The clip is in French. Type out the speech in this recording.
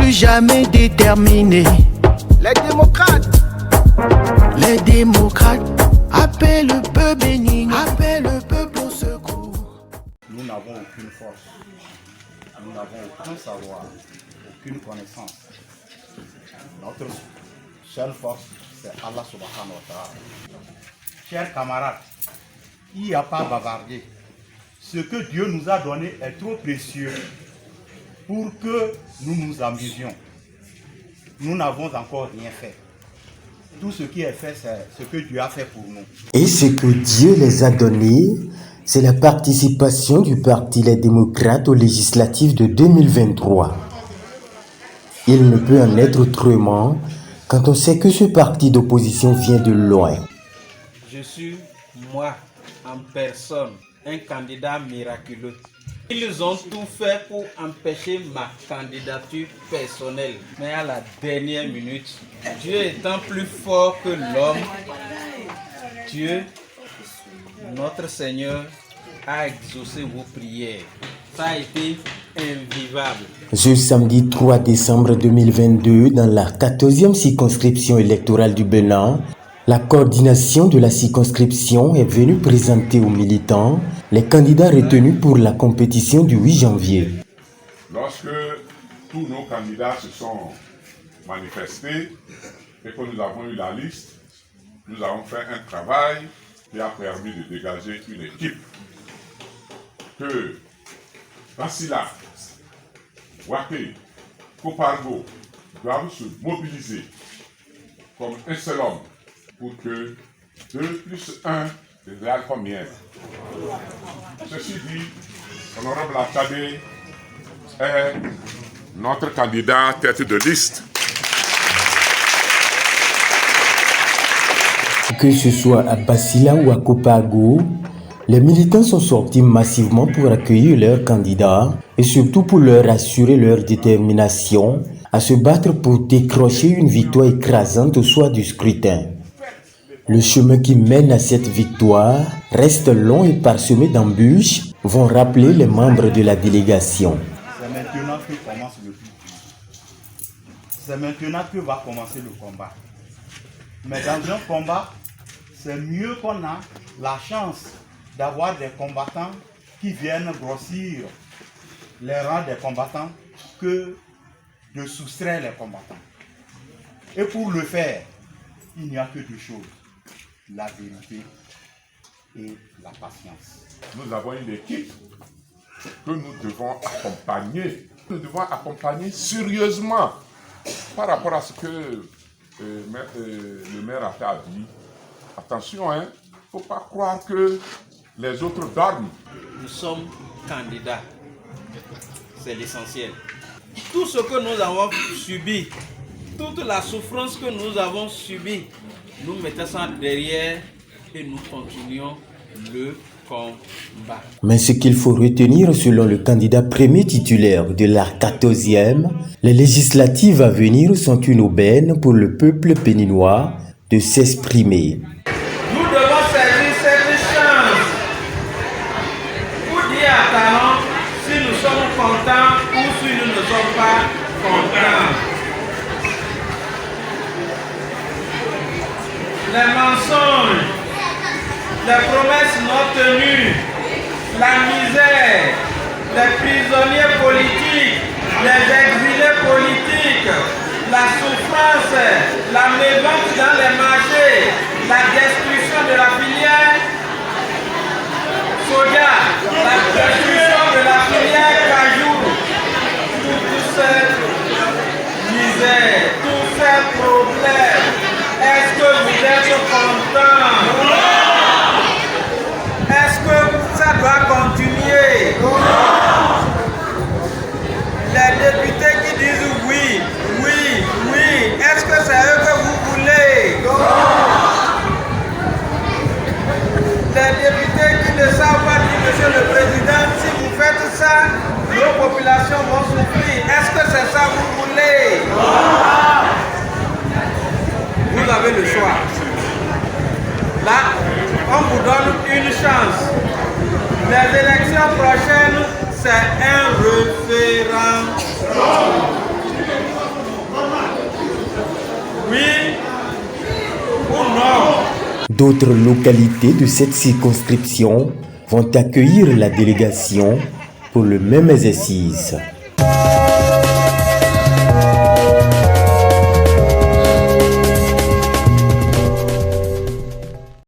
plus jamais déterminés. Les démocrates appellent le peuple béni, appellent le peuple au secours. Nous n'avons aucune force, nous n'avons aucun savoir, aucune connaissance. Notre seule force, c'est Allah subhanahu wa ta'ala. Chers camarades, il n'y a pas bavardé. Ce que Dieu nous a donné est trop précieux pour que nous nous amusions. Nous n'avons encore rien fait. Tout ce qui est fait, c'est ce que Dieu a fait pour nous. Et ce que Dieu les a donné, c'est la participation du Parti Les Démocrates aux législatives de 2023. Il ne peut en être autrement quand on sait que ce parti d'opposition vient de loin. Je suis, moi, en personne, un candidat miraculeux. Ils ont tout fait pour empêcher ma candidature personnelle. Mais à la dernière minute, Dieu étant plus fort que l'homme, Dieu, notre Seigneur, a exaucé vos prières. Ça a été invivable. Ce samedi 3 décembre 2022, dans la 14e circonscription électorale du Bénin, la coordination de la circonscription est venue présenter aux militants les candidats retenus pour la compétition du 8 janvier. Lorsque tous nos candidats se sont manifestés et que nous avons eu la liste, nous avons fait un travail qui a permis de dégager une équipe que Bassila, Waké, Kopargo doivent se mobiliser comme un seul homme pour que 2 plus 1 égale combien? Ceci dit, Honorable Attadé est notre candidat tête de liste. Que ce soit à Bassila ou à Kopago, les militants sont sortis massivement pour accueillir leurs candidats et surtout pour leur assurer leur détermination à se battre pour décrocher une victoire écrasante au soir du scrutin. Le chemin qui mène à cette victoire reste long et parsemé d'embûches, vont rappeler les membres de la délégation. C'est maintenant que commence le plus dur. C'est maintenant que va commencer le combat. Mais dans un combat, c'est mieux qu'on a la chance d'avoir des combattants qui viennent grossir les rangs des combattants que de soustraire les combattants. Et pour le faire, il n'y a que deux choses: la vérité et la patience. Nous avons une équipe que nous devons accompagner. Nous devons accompagner sérieusement par rapport à ce que le maire a dit. Attention, il ne faut pas croire que les autres dorment. Nous sommes candidats. C'est l'essentiel. Tout ce que nous avons subi, toute la souffrance que nous avons subie, nous mettons ça derrière et nous continuons le combat. Mais ce qu'il faut retenir selon le candidat premier titulaire de la 14e, les législatives à venir sont une aubaine pour le peuple béninois de s'exprimer. Nous devons saisir cette chance pour dire à Talon si nous sommes contents ou si nous ne sommes pas contents. Les mensonges, les promesses non tenues, la misère, les prisonniers politiques, les exilés politiques, la souffrance, la mévente dans les marchés, la destruction de la filière soja, la destruction de la filière cajou, toutes ces misères, tous ces problèmes. Est-ce que vous êtes contents? Est-ce que ça doit continuer? Les députés qui disent oui, oui, oui, est-ce que c'est eux que vous voulez? Les députés qui ne savent pas dire, Monsieur le Président, si vous faites ça, nos populations vont souffrir. Est-ce que c'est ça que vous voulez? Vous avez le choix. Là, on vous donne une chance. Les élections prochaines, c'est un référendum. Oui ou non? D'autres localités de cette circonscription vont accueillir la délégation pour le même exercice.